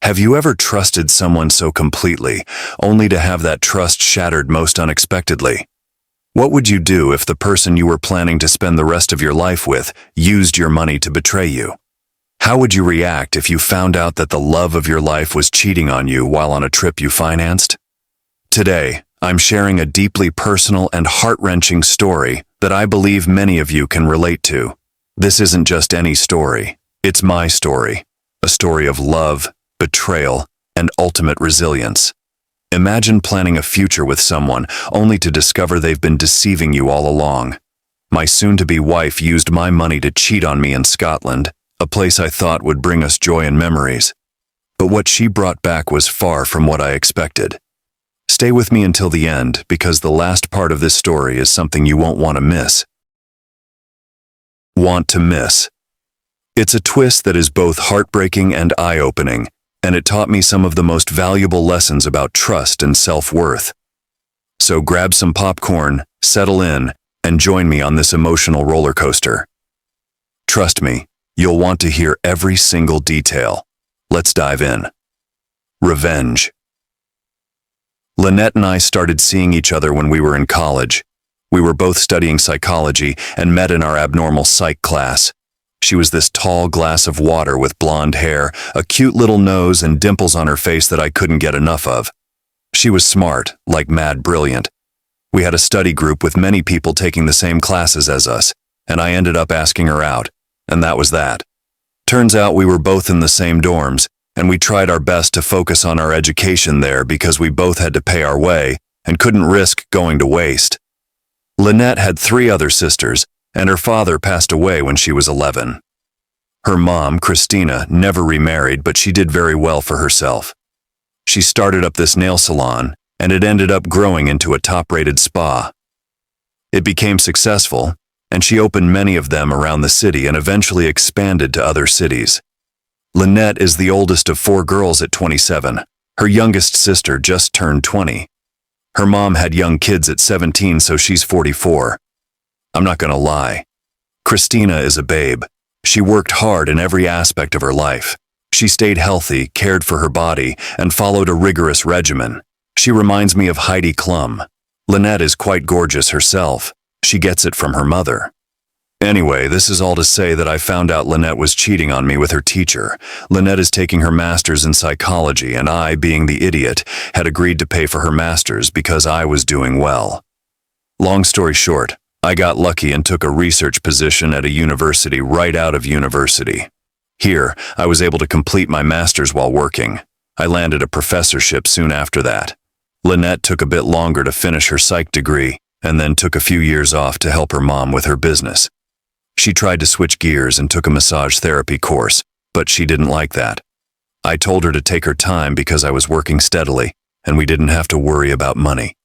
Have you ever trusted someone so completely, only to have that trust shattered most unexpectedly? What would you do if the person you were planning to spend the rest of your life with used your money to betray you? How would you react if you found out that the love of your life was cheating on you while on a trip you financed? Today, I'm sharing a deeply personal and heart-wrenching story that I believe many of you can relate to. This isn't just any story, it's my story. A story of love, betrayal, and ultimate resilience. Imagine planning a future with someone only to discover they've been deceiving you all along. My soon-to-be wife used my money to cheat on me in Scotland, a place I thought would bring us joy and memories. But what she brought back was far from what I expected. Stay with me until the end, because the last part of this story is something you won't want to miss. Want to miss. It's a twist that is both heartbreaking and eye-opening, and it taught me some of the most valuable lessons about trust and self-worth. So grab some popcorn, settle in, and join me on this emotional roller coaster. Trust me, you'll want to hear every single detail. Let's dive in. Revenge. Lynette and I started seeing each other when we were in college. We were both studying psychology and met in our abnormal psych class. She was this tall glass of water with blonde hair, a cute little nose, and dimples on her face that I couldn't get enough of. She was smart, like mad brilliant. We had a study group with many people taking the same classes as us, and I ended up asking her out, and that was that. Turns out we were both in the same dorms, and we tried our best to focus on our education there because we both had to pay our way and couldn't risk going to waste. Lynette had 3 other sisters, and her father passed away when she was 11. Her mom, Christina, never remarried, but she did very well for herself. She started up this nail salon, and it ended up growing into a top-rated spa. It became successful, and she opened many of them around the city and eventually expanded to other cities. Lynette is the oldest of 4 girls at 27. Her youngest sister just turned 20. Her mom had young kids at 17, so she's 44. I'm not gonna lie. Christina is a babe. She worked hard in every aspect of her life. She stayed healthy, cared for her body, and followed a rigorous regimen. She reminds me of Heidi Klum. Lynette is quite gorgeous herself. She gets it from her mother. Anyway, this is all to say that I found out Lynette was cheating on me with her teacher. Lynette is taking her master's in psychology, and I, being the idiot, had agreed to pay for her master's because I was doing well. Long story short, I got lucky and took a research position at a university right out of university. Here, I was able to complete my master's while working. I landed a professorship soon after that. Lynette took a bit longer to finish her psych degree, and then took a few years off to help her mom with her business. She tried to switch gears and took a massage therapy course, but she didn't like that. I told her to take her time because I was working steadily, and we didn't have to worry about money.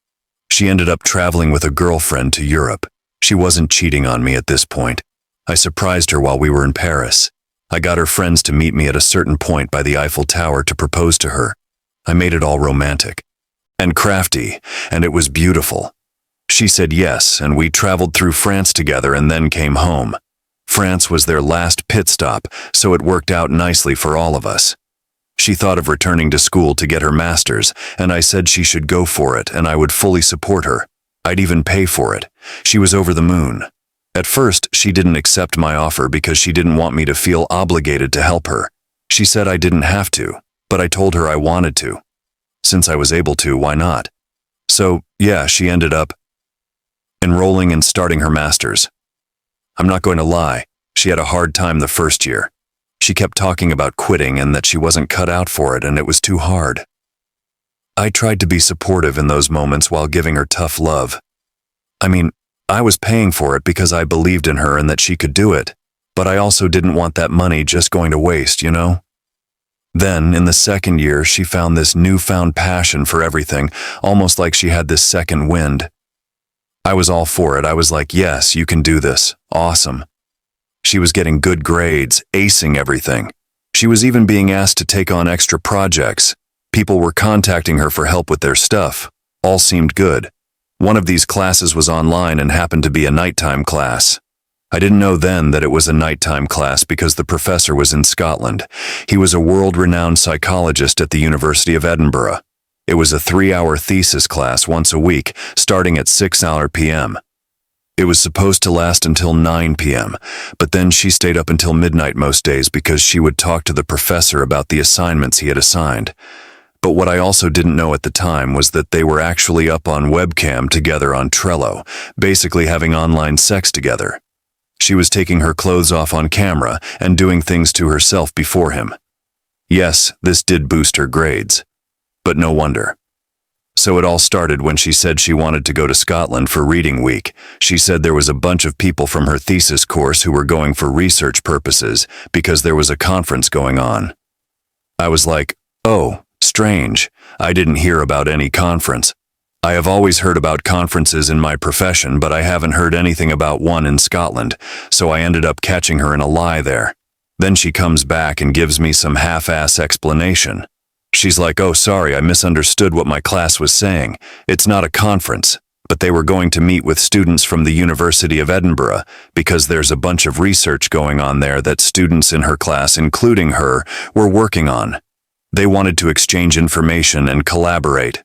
She ended up traveling with a girlfriend to Europe. She wasn't cheating on me at this point. I surprised her while we were in Paris. I got her friends to meet me at a certain point by the Eiffel Tower to propose to her. I made it all romantic and crafty, and it was beautiful. She said yes, and we traveled through France together and then came home. France was their last pit stop, so it worked out nicely for all of us. She thought of returning to school to get her master's, and I said she should go for it and I would fully support her. I'd even pay for it. She was over the moon. At first, she didn't accept my offer because she didn't want me to feel obligated to help her. She said I didn't have to, but I told her I wanted to. Since I was able to, why not? So, yeah, she ended up enrolling and starting her master's. I'm not going to lie, she had a hard time the first year. She kept talking about quitting and that she wasn't cut out for it and it was too hard. I tried to be supportive in those moments while giving her tough love. I mean, I was paying for it because I believed in her and that she could do it, but I also didn't want that money just going to waste, you know? Then, in the second year, she found this newfound passion for everything, almost like she had this second wind. I was all for it. I was like, yes, you can do this. Awesome. She was getting good grades, acing everything. She was even being asked to take on extra projects. People were contacting her for help with their stuff. All seemed good. One of these classes was online and happened to be a nighttime class. I didn't know then that it was a nighttime class because the professor was in Scotland. He was a world-renowned psychologist at the University of Edinburgh. It was a 3-hour thesis class once a week, starting at 6 p.m. It was supposed to last until 9 p.m., but then she stayed up until midnight most days because she would talk to the professor about the assignments he had assigned. But what I also didn't know at the time was that they were actually up on webcam together on Trello, basically having online sex together. She was taking her clothes off on camera and doing things to herself before him. Yes, this did boost her grades. But no wonder. So it all started when she said she wanted to go to Scotland for reading week. She said there was a bunch of people from her thesis course who were going for research purposes because there was a conference going on. I was like, oh, strange. I didn't hear about any conference. I have always heard about conferences in my profession, but I haven't heard anything about one in Scotland, so I ended up catching her in a lie there. Then she comes back and gives me some half-ass explanation. She's like, oh, sorry, I misunderstood what my class was saying. It's not a conference, but they were going to meet with students from the University of Edinburgh because there's a bunch of research going on there that students in her class, including her, were working on. They wanted to exchange information and collaborate.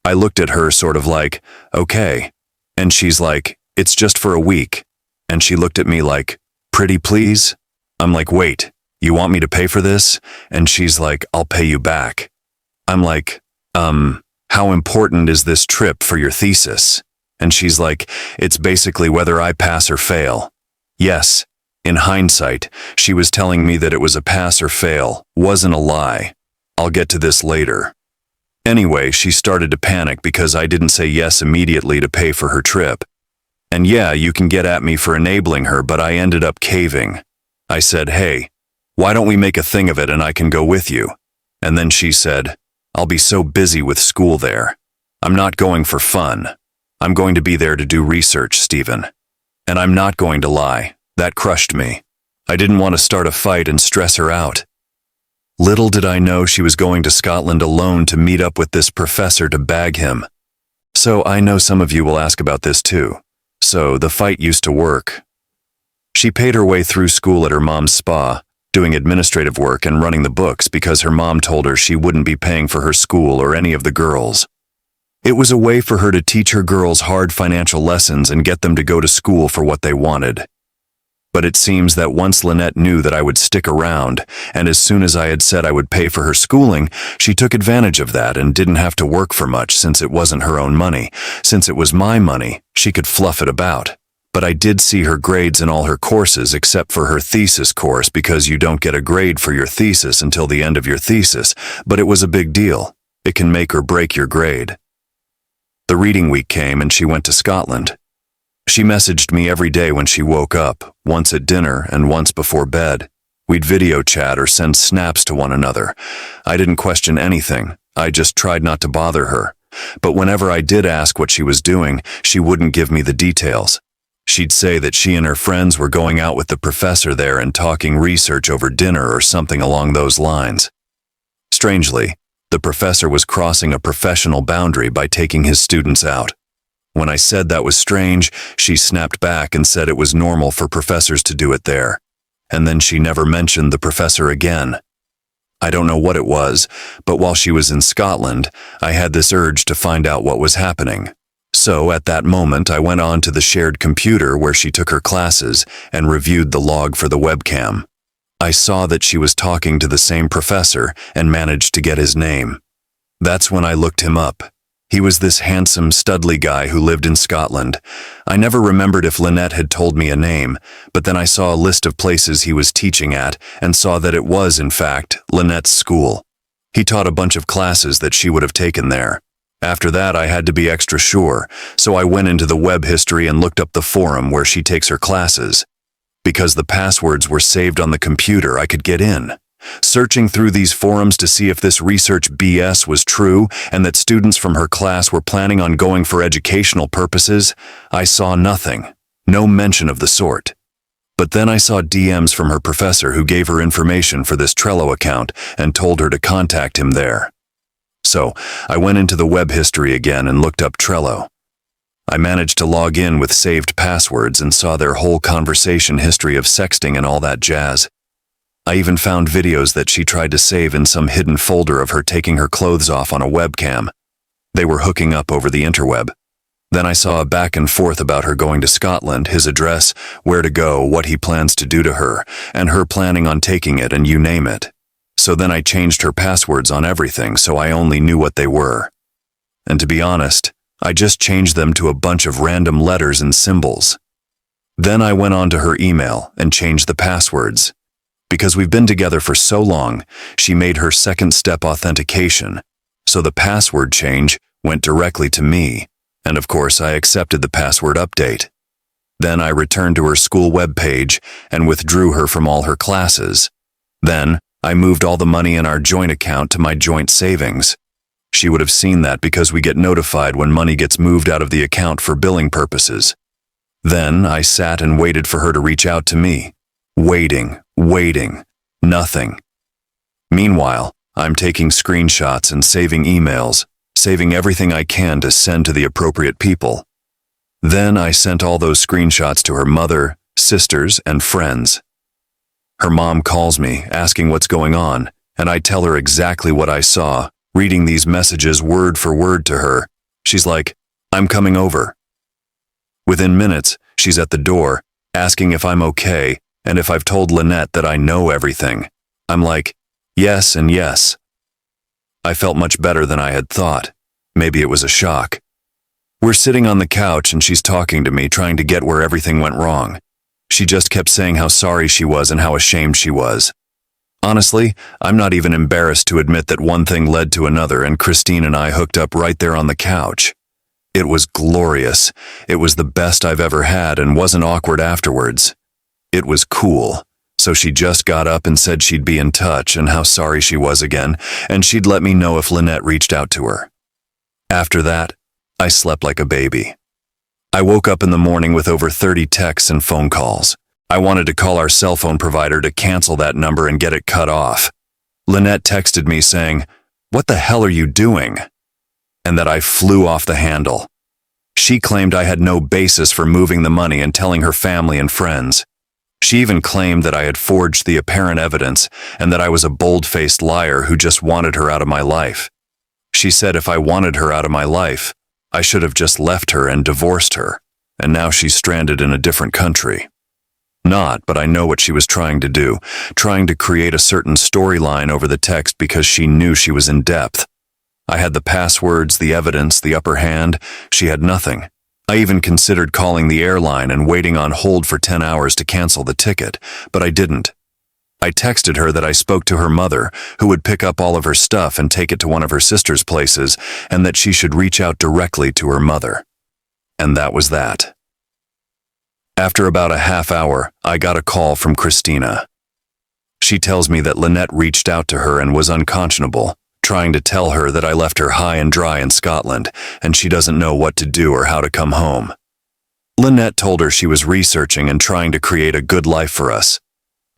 I looked at her sort of like, okay. And she's like, it's just for a week. And she looked at me like, pretty please? I'm like, wait, you want me to pay for this? And she's like, I'll pay you back. I'm like, how important is this trip for your thesis? And she's like, it's basically whether I pass or fail. Yes, in hindsight, she was telling me that it was a pass or fail, wasn't a lie. I'll get to this later. Anyway, she started to panic because I didn't say yes immediately to pay for her trip. And yeah, you can get at me for enabling her, but I ended up caving. I said, hey, why don't we make a thing of it and I can go with you? And then she said, I'll be so busy with school there. I'm not going for fun. I'm going to be there to do research, Stephen. And I'm not going to lie, that crushed me. I didn't want to start a fight and stress her out. Little did I know she was going to Scotland alone to meet up with this professor to bag him. So I know some of you will ask about this too. So the fight used to work. She paid her way through school at her mom's spa, doing administrative work and running the books because her mom told her she wouldn't be paying for her school or any of the girls. It was a way for her to teach her girls hard financial lessons and get them to go to school for what they wanted. But it seems that once Lynette knew that I would stick around, and as soon as I had said I would pay for her schooling, she took advantage of that and didn't have to work for much since it wasn't her own money. Since it was my money, she could fluff it about. But I did see her grades in all her courses except for her thesis course because you don't get a grade for your thesis until the end of your thesis, but it was a big deal. It can make or break your grade. The reading week came and she went to Scotland. She messaged me every day when she woke up, once at dinner and once before bed. We'd video chat or send snaps to one another. I didn't question anything. I just tried not to bother her. But whenever I did ask what she was doing, she wouldn't give me the details. She'd say that she and her friends were going out with the professor there and talking research over dinner or something along those lines. Strangely, the professor was crossing a professional boundary by taking his students out. When I said that was strange, she snapped back and said it was normal for professors to do it there. And then she never mentioned the professor again. I don't know what it was, but while she was in Scotland, I had this urge to find out what was happening. So at that moment, I went on to the shared computer where she took her classes and reviewed the log for the webcam. I saw that she was talking to the same professor and managed to get his name. That's when I looked him up. He was this handsome, studly guy who lived in Scotland. I never remembered if Lynette had told me a name, but then I saw a list of places he was teaching at and saw that it was, in fact, Lynette's school. He taught a bunch of classes that she would have taken there. After that, I had to be extra sure, so I went into the web history and looked up the forum where she takes her classes. Because the passwords were saved on the computer, I could get in. Searching through these forums to see if this research BS was true and that students from her class were planning on going for educational purposes, I saw nothing, no mention of the sort. But then I saw DMs from her professor who gave her information for this Trello account and told her to contact him there. So I went into the web history again and looked up Trello. I managed to log in with saved passwords and saw their whole conversation history of sexting and all that jazz. I even found videos that she tried to save in some hidden folder of her taking her clothes off on a webcam. They were hooking up over the interweb. Then I saw a back and forth about her going to Scotland, his address, where to go, what he plans to do to her, and her planning on taking it and you name it. So then I changed her passwords on everything so I only knew what they were. And to be honest, I just changed them to a bunch of random letters and symbols. Then I went on to her email and changed the passwords. Because we've been together for so long, she made her second-step authentication, so the password change went directly to me, and of course I accepted the password update. Then I returned to her school webpage and withdrew her from all her classes. Then I moved all the money in our joint account to my joint savings. She would have seen that because we get notified when money gets moved out of the account for billing purposes. Then I sat and waited for her to reach out to me. Waiting, nothing. Meanwhile, I'm taking screenshots and saving emails, saving everything I can to send to the appropriate people. Then I sent all those screenshots to her mother, sisters, and friends. Her mom calls me, asking what's going on, and I tell her exactly what I saw, reading these messages word for word to her. She's like, "I'm coming over." Within minutes, she's at the door, asking if I'm okay, and if I've told Lynette that I know everything. I'm like, yes and yes. I felt much better than I had thought. Maybe it was a shock. We're sitting on the couch and she's talking to me, trying to get where everything went wrong. She just kept saying how sorry she was and how ashamed she was. Honestly, I'm not even embarrassed to admit that one thing led to another and Christine and I hooked up right there on the couch. It was glorious. It was the best I've ever had and wasn't awkward afterwards. It was cool. So she just got up and said she'd be in touch and how sorry she was again, and she'd let me know if Lynette reached out to her. After that, I slept like a baby. I woke up in the morning with over 30 texts and phone calls. I wanted to call our cell phone provider to cancel that number and get it cut off. Lynette texted me saying, "What the hell are you doing?" And that I flew off the handle. She claimed I had no basis for moving the money and telling her family and friends. She even claimed that I had forged the apparent evidence and that I was a bold-faced liar who just wanted her out of my life. She said if I wanted her out of my life, I should have just left her and divorced her, and now she's stranded in a different country. Not, but I know what she was trying to do, trying to create a certain storyline over the text because she knew she was in depth. I had the passwords, the evidence, the upper hand. She had nothing. I even considered calling the airline and waiting on hold for 10 hours to cancel the ticket, but I didn't. I texted her that I spoke to her mother, who would pick up all of her stuff and take it to one of her sister's places, and that she should reach out directly to her mother. And that was that. After about a half hour, I got a call from Christina. She tells me that Lynette reached out to her and was unconscionable, trying to tell her that I left her high and dry in Scotland, and she doesn't know what to do or how to come home. Lynette told her she was researching and trying to create a good life for us.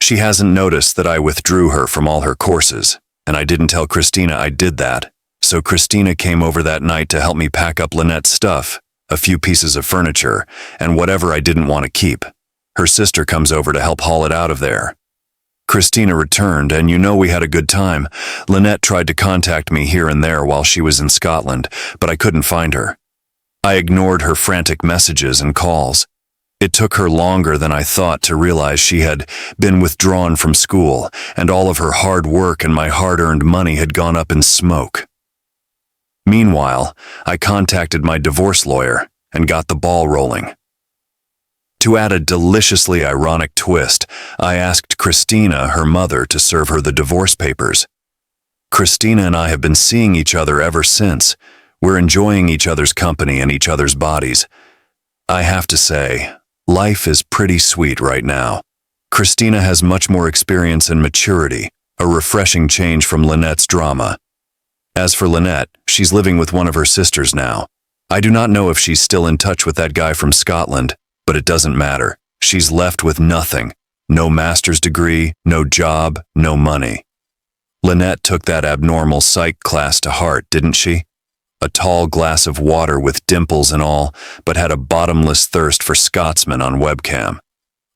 She hasn't noticed that I withdrew her from all her courses, and I didn't tell Christina I did that, so Christina came over that night to help me pack up Lynette's stuff, a few pieces of furniture, and whatever I didn't want to keep. Her sister comes over to help haul it out of there. Christina returned, and we had a good time. Lynette tried to contact me here and there while she was in Scotland, but I couldn't find her. I ignored her frantic messages and calls. It took her longer than I thought to realize she had been withdrawn from school, and all of her hard work and my hard-earned money had gone up in smoke. Meanwhile, I contacted my divorce lawyer and got the ball rolling. To add a deliciously ironic twist, I asked Christina, her mother, to serve her the divorce papers. Christina and I have been seeing each other ever since. We're enjoying each other's company and each other's bodies. I have to say, life is pretty sweet right now. Christina has much more experience and maturity, a refreshing change from Lynette's drama. As for Lynette, she's living with one of her sisters now. I do not know if she's still in touch with that guy from Scotland, but it doesn't matter. She's left with nothing. No master's degree, no job, no money. Lynette took that abnormal psych class to heart, didn't she? A tall glass of water with dimples and all, but had a bottomless thirst for Scotsman on webcam.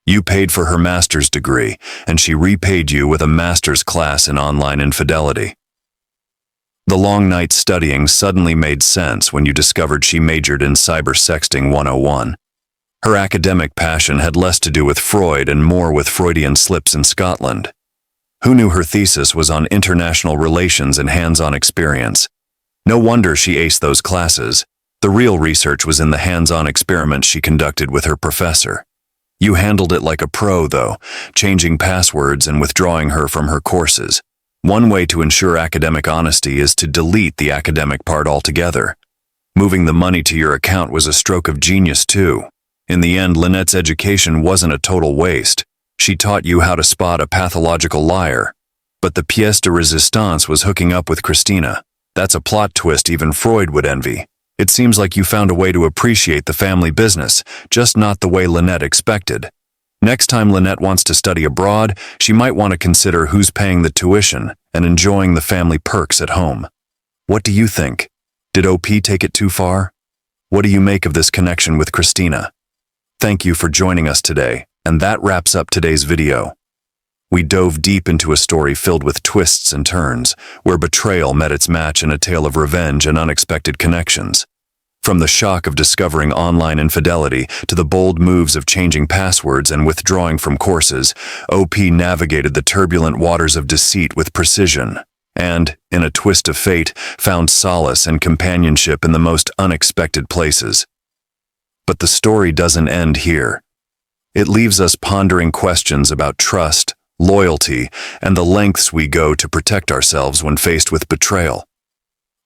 You paid for her master's degree, and she repaid you with a master's class in online infidelity. The long night studying suddenly made sense when you discovered she majored in cybersexting 101. Her academic passion had less to do with Freud and more with Freudian slips in Scotland. Who knew her thesis was on international relations and hands-on experience? No wonder she aced those classes. The real research was in the hands-on experiments she conducted with her professor. You handled it like a pro, though, changing passwords and withdrawing her from her courses. One way to ensure academic honesty is to delete the academic part altogether. Moving the money to your account was a stroke of genius, too. In the end, Lynette's education wasn't a total waste. She taught you how to spot a pathological liar. But the pièce de résistance was hooking up with Christina. That's a plot twist even Freud would envy. It seems like you found a way to appreciate the family business, just not the way Lynette expected. Next time Lynette wants to study abroad, she might want to consider who's paying the tuition and enjoying the family perks at home. What do you think? Did OP take it too far? What do you make of this connection with Christina? Thank you for joining us today, and that wraps up today's video. We dove deep into a story filled with twists and turns, where betrayal met its match in a tale of revenge and unexpected connections. From the shock of discovering online infidelity to the bold moves of changing passwords and withdrawing from courses, OP navigated the turbulent waters of deceit with precision, and, in a twist of fate, found solace and companionship in the most unexpected places. But the story doesn't end here. It leaves us pondering questions about trust, loyalty, and the lengths we go to protect ourselves when faced with betrayal.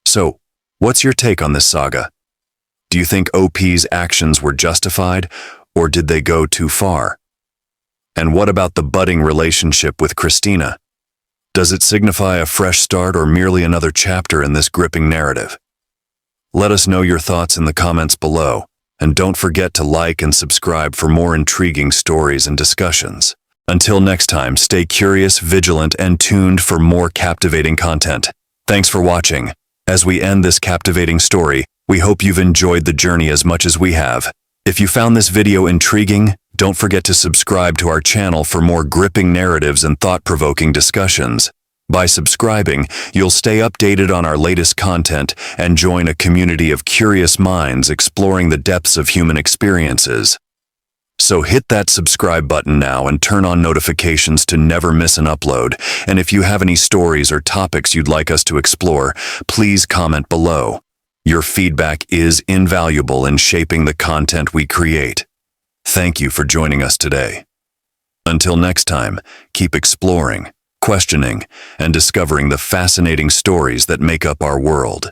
So, what's your take on this saga? Do you think OP's actions were justified, or did they go too far? And what about the budding relationship with Christina? Does it signify a fresh start or merely another chapter in this gripping narrative? Let us know your thoughts in the comments below, and don't forget to like and subscribe for more intriguing stories and discussions. Until next time, stay curious, vigilant, and tuned for more captivating content. Thanks for watching. As we end this captivating story, we hope you've enjoyed the journey as much as we have. If you found this video intriguing, don't forget to subscribe to our channel for more gripping narratives and thought-provoking discussions. By subscribing, you'll stay updated on our latest content and join a community of curious minds exploring the depths of human experiences. So hit that subscribe button now and turn on notifications to never miss an upload. And if you have any stories or topics you'd like us to explore, please comment below. Your feedback is invaluable in shaping the content we create. Thank you for joining us today. Until next time, keep exploring, questioning, and discovering the fascinating stories that make up our world.